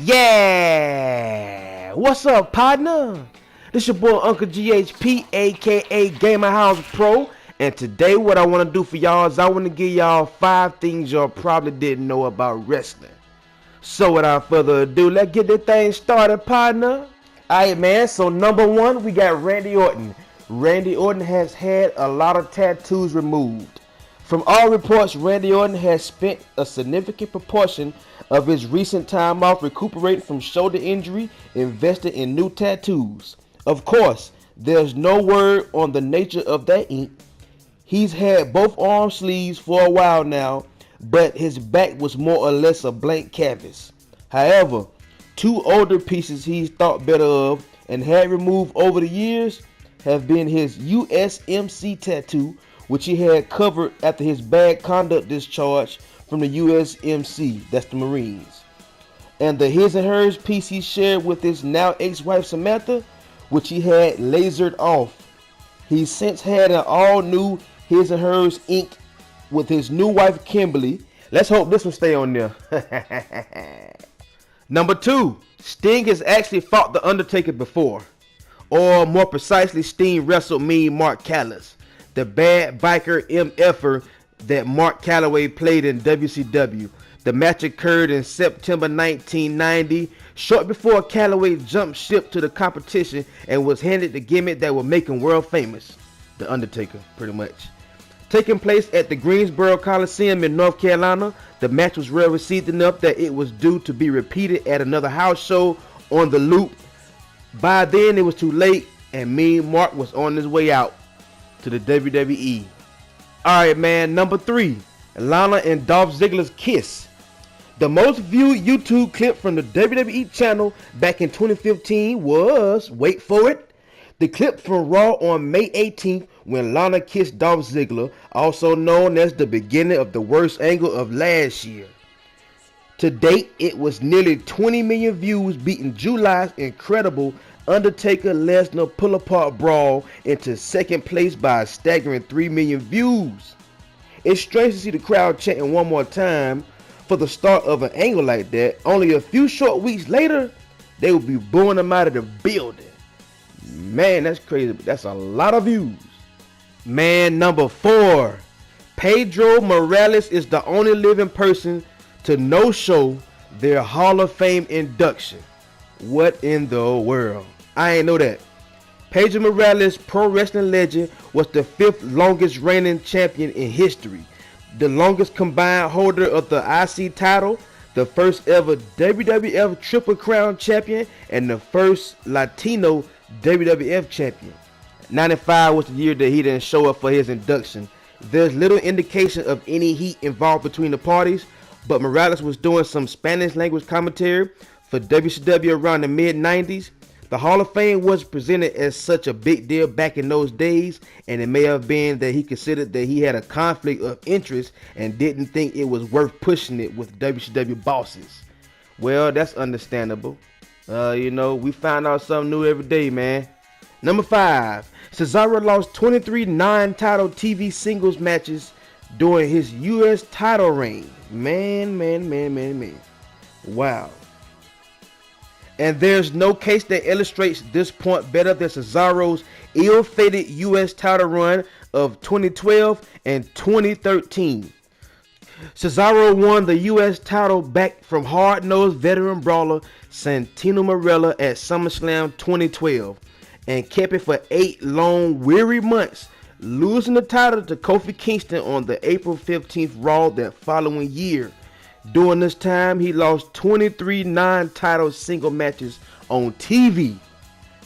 Yeah! What's up, partner? This your boy Uncle GHP, aka Gamer House Pro, and today what I want to do for y'all is I want to give y'all 5 things y'all probably didn't know about wrestling. So without further ado, let's get this thing started, partner. Alright, man, so number 1, we got Randy Orton. Randy Orton has had a lot of tattoos removed. From all reports, Randy Orton has spent a significant proportion of his recent time off recuperating from shoulder injury, invested in new tattoos. Of course, there's no word on the nature of that ink. He's had both arm sleeves for a while now, but his back was more or less a blank canvas. However, 2 older pieces he's thought better of and had removed over the years have been his USMC tattoo, which he had covered after his bad conduct discharge from the USMC, that's the Marines, and the his and hers piece he shared with his now ex-wife Samantha, which he had lasered off. He's since had an all-new his and hers ink with his new wife Kimberly. Let's hope this one stay on there. Number 2, Sting has actually fought the Undertaker before, or more precisely, Sting wrestled Mean Mark Callis, the bad biker MFer that Mark Calloway played in WCW. The match occurred in September 1990, short before Calloway jumped ship to the competition and was handed the gimmick that would make him world famous, the Undertaker, pretty much. Taking place at the Greensboro Coliseum in North Carolina, the match was well received enough that it was due to be repeated at another house show on the Loop. By then it was too late and Mean Mark was on his way out to the WWE. Alright, man, number 3, Lana and Dolph Ziggler's kiss. The most viewed YouTube clip from the WWE channel back in 2015 was, wait for it, the clip from Raw on May 18th when Lana kissed Dolph Ziggler, also known as the beginning of the worst angle of last year. To date, it was nearly 20 million views, beating July's incredible Undertaker Lesnar pull-apart brawl into second place by a staggering 3 million views. It's strange to see the crowd chanting one more time for the start of an angle like that. Only a few short weeks later, they will be booing them out of the building. Man, that's crazy, but that's a lot of views. Man, number 4, Pedro Morales is the only living person to no-show their Hall of Fame induction. What in the world? I ain't know that. Pedro Morales, pro wrestling legend, was the 5th longest reigning champion in history, the longest combined holder of the IC title, the first ever WWF Triple Crown champion, and the first Latino WWF champion. 95 was the year that he didn't show up for his induction. There's little indication of any heat involved between the parties, but Morales was doing some Spanish language commentary for WCW around the mid-90s. The Hall of Fame was presented as such a big deal back in those days, and it may have been that he considered that he had a conflict of interest and didn't think it was worth pushing it with WCW bosses. Well, that's understandable. We find out something new every day, man. Number 5, Cesaro lost 23 non-title TV singles matches during his U.S. title reign. Man. Wow. And there's no case that illustrates this point better than Cesaro's ill-fated U.S. title run of 2012 and 2013. Cesaro won the U.S. title back from hard-nosed veteran brawler Santino Marella at SummerSlam 2012 and kept it for 8 long, weary months, losing the title to Kofi Kingston on the April 15th Raw that following year. During this time, he lost 23 non-title single matches on TV.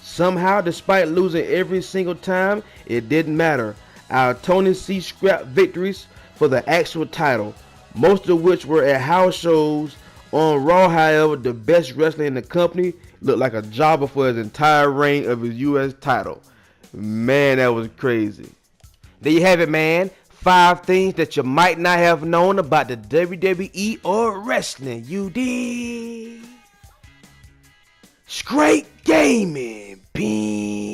Somehow, despite losing every single time, it didn't matter. Our Tony C. scrapped victories for the actual title, most of which were at house shows. On Raw, however, the best wrestler in the company looked like a jobber for his entire reign of his U.S. title. Man, that was crazy. There you have it, man. 5 things that you might not have known about the WWE or wrestling. You did. Straight gaming. Ping.